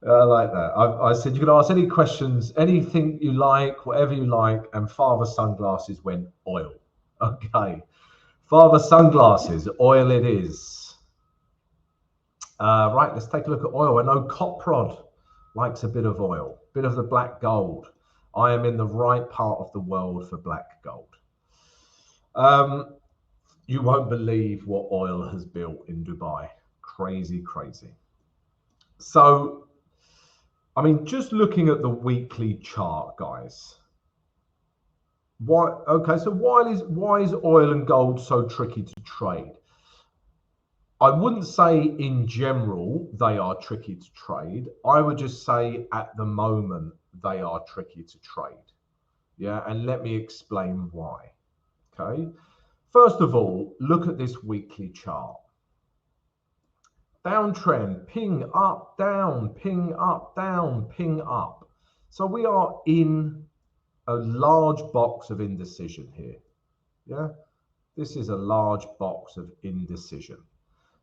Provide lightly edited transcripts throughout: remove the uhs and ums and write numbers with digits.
I like that. I said you can ask any questions, anything you like, whatever you like, and Father Sunglasses went oil. Okay, Father Sunglasses, oil it is. Right, let's take a look at oil. I know Coprod likes a bit of oil, bit of the black gold. I am in the right part of the world for black gold. You won't believe what oil has built in Dubai. Crazy, crazy. So, I mean, just looking at the weekly chart, guys. Why? Okay, so why is oil and gold so tricky to trade? I wouldn't say in general they are tricky to trade. I would just say at the moment they are tricky to trade. Yeah, and let me explain why. Okay. First of all, look at this weekly chart. Downtrend, ping up, down, ping up, down, ping up. So we are in a large box of indecision here. Yeah, this is a large box of indecision.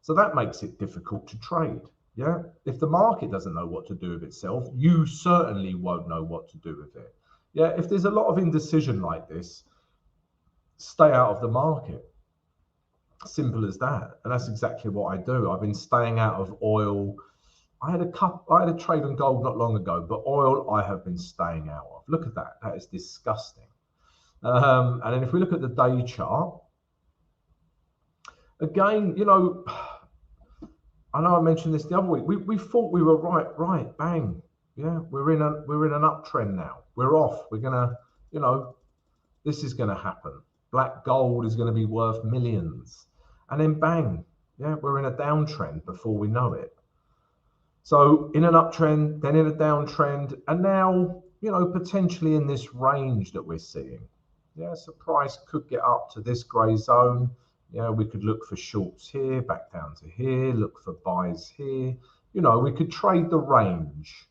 So that makes it difficult to trade. Yeah, if the market doesn't know what to do with itself, you certainly won't know what to do with it. Yeah, if there's a lot of indecision like this, stay out of the market. Simple as that. And that's exactly what I do. I've been staying out of oil. I had a trade on gold not long ago, but oil I have been staying out of. Look at that. That is disgusting. And then if we look at the day chart, again, you know, I know I mentioned this the other week. We thought we were right, bang. Yeah, we're in an uptrend now. We're off. We're gonna, you know, this is gonna happen. Black gold is gonna be worth millions. And then bang, yeah, we're in a downtrend before we know it. So in an uptrend, then in a downtrend, and now, you know, potentially in this range that we're seeing. Yeah, so price could get up to this grey zone. Yeah, we could look for shorts here, back down to here, look for buys here. You know, we could trade the range,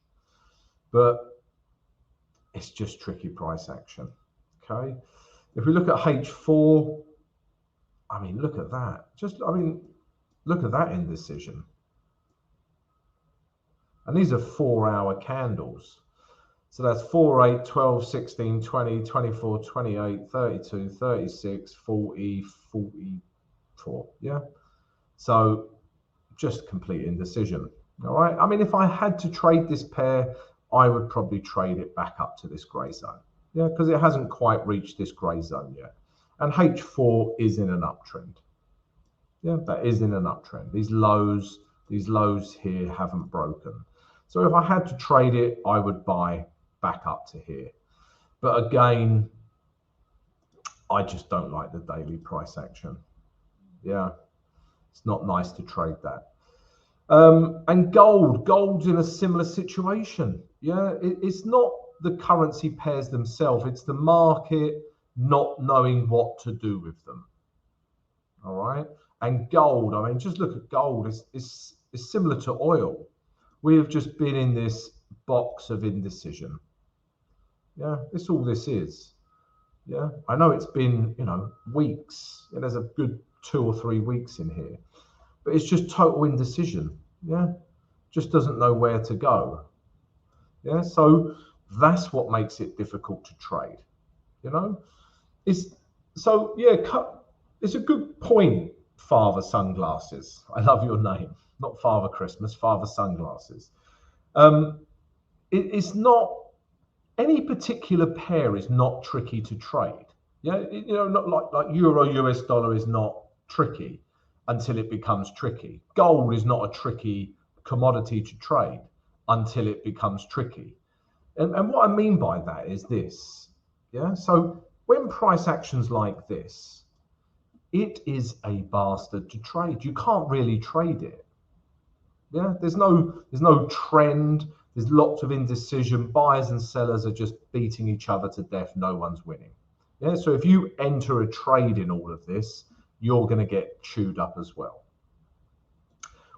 but it's just tricky price action. Okay. If we look at H4, I mean, look at that. Look at that indecision. And these are 4-hour candles. So that's 4, 8, 12, 16, 20, 24, 28, 32, 36, 40, 44. Yeah. So just complete indecision. All right. I mean, if I had to trade this pair, I would probably trade it back up to this grey zone. Yeah, because it hasn't quite reached this grey zone yet. And H4 is in an uptrend. Yeah, that is in an uptrend. These lows here haven't broken. So if I had to trade it, I would buy back up to here. But again, I just don't like the daily price action. Yeah, it's not nice to trade that. And gold's in a similar situation. Yeah, it's not the currency pairs themselves, it's the market not knowing what to do with them. All right. And gold, I mean, just look at gold. It's similar to oil. We have just been in this box of indecision. Yeah, that's all this is. Yeah, I know it's been, you know, weeks. Yeah, there's a good 2 or 3 weeks in here, but it's just total indecision. Yeah, just doesn't know where to go. Yeah, so that's what makes it difficult to trade. You know, it's so yeah. It's a good point, Father Sunglasses. I love your name. Not Father Christmas, Father Sunglasses. It's not any particular pair is not tricky to trade. Yeah, you know, not like euro US dollar is not tricky until it becomes tricky. Gold is not a tricky commodity to trade until it becomes tricky. And what I mean by that is this. Yeah, so when price actions like this, it is a bastard to trade. You can't really trade it. Yeah, there's no trend. There's lots of indecision. Buyers and sellers are just beating each other to death. No one's winning. Yeah, so if you enter a trade in all of this, you're going to get chewed up as well.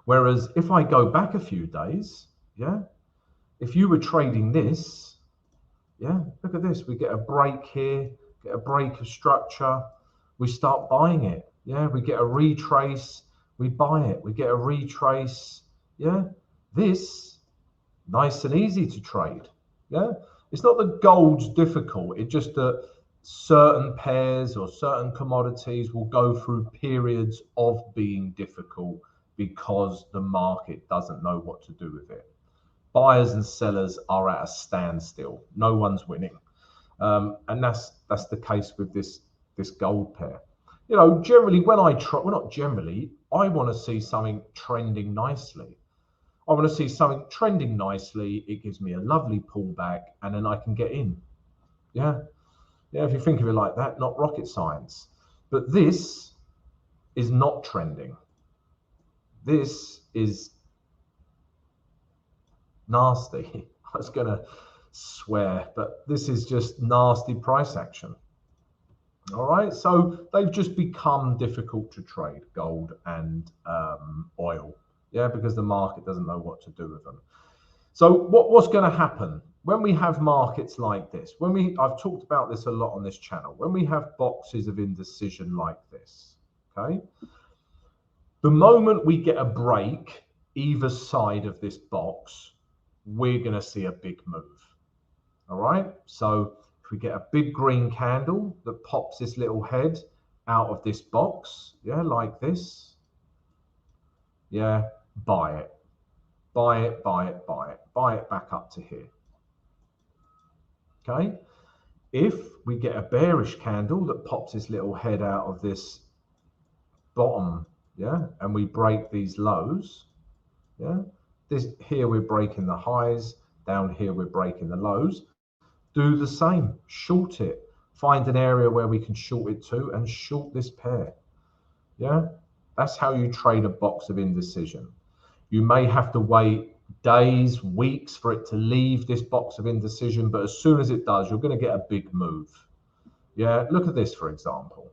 Whereas if I go back a few days, yeah, if you were trading this, yeah, look at this. We get a break here, get a break of structure. We start buying it. Yeah, we get a retrace, we buy it. We get a retrace. Yeah, this nice and easy to trade. Yeah, it's not that gold's difficult, it's just that certain pairs or certain commodities will go through periods of being difficult because the market doesn't know what to do with it. Buyers and sellers are at a standstill. No one's winning. And that's the case with this gold pair. You know, generally when I try, well, not generally, I want to see something trending nicely. I want to see something trending nicely. It gives me a lovely pullback, and then I can get in. Yeah, yeah. If you think of it like that, not rocket science. But this is not trending. This is nasty. I was going to swear, but this is just nasty price action. All right, so they've just become difficult to trade, gold and oil. Yeah, because the market doesn't know what to do with them. So what's going to happen when we have markets like this? I've talked about this a lot on this channel. When we have boxes of indecision like this, okay, the moment we get a break either side of this box, we're going to see a big move. All right, so if we get a big green candle that pops this little head out of this box, yeah, like this, yeah, buy it, buy it, buy it, buy it, buy it back up to here. Okay, if we get a bearish candle that pops this little head out of this bottom, yeah, and we break these lows, yeah, this here we're breaking the highs, down here we're breaking the lows. Do the same, short it, find an area where we can short it to and short this pair. Yeah, that's how you trade a box of indecision. You may have to wait days, weeks for it to leave this box of indecision, but as soon as it does, you're going to get a big move. Yeah, look at this, for example.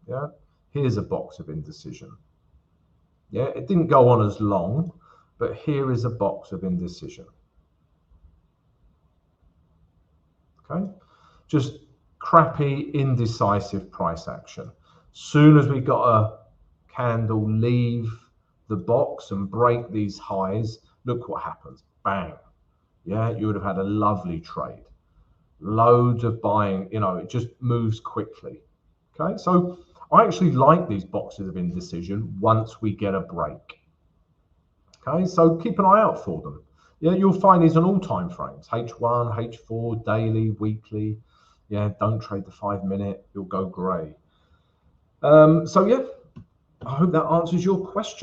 Yeah, here's a box of indecision. Yeah, it didn't go on as long, but here is a box of indecision. Okay, just crappy, indecisive price action. Soon as we got a candle leave the box and break these highs, look what happens. Bang. Yeah, you would have had a lovely trade. Loads of buying, you know, it just moves quickly. Okay, so I actually like these boxes of indecision once we get a break. Okay, so keep an eye out for them. Yeah, you'll find these on all time frames, H1, H4, daily, weekly. Yeah, don't trade the 5 minute, you'll go grey. So yeah, I hope that answers your question.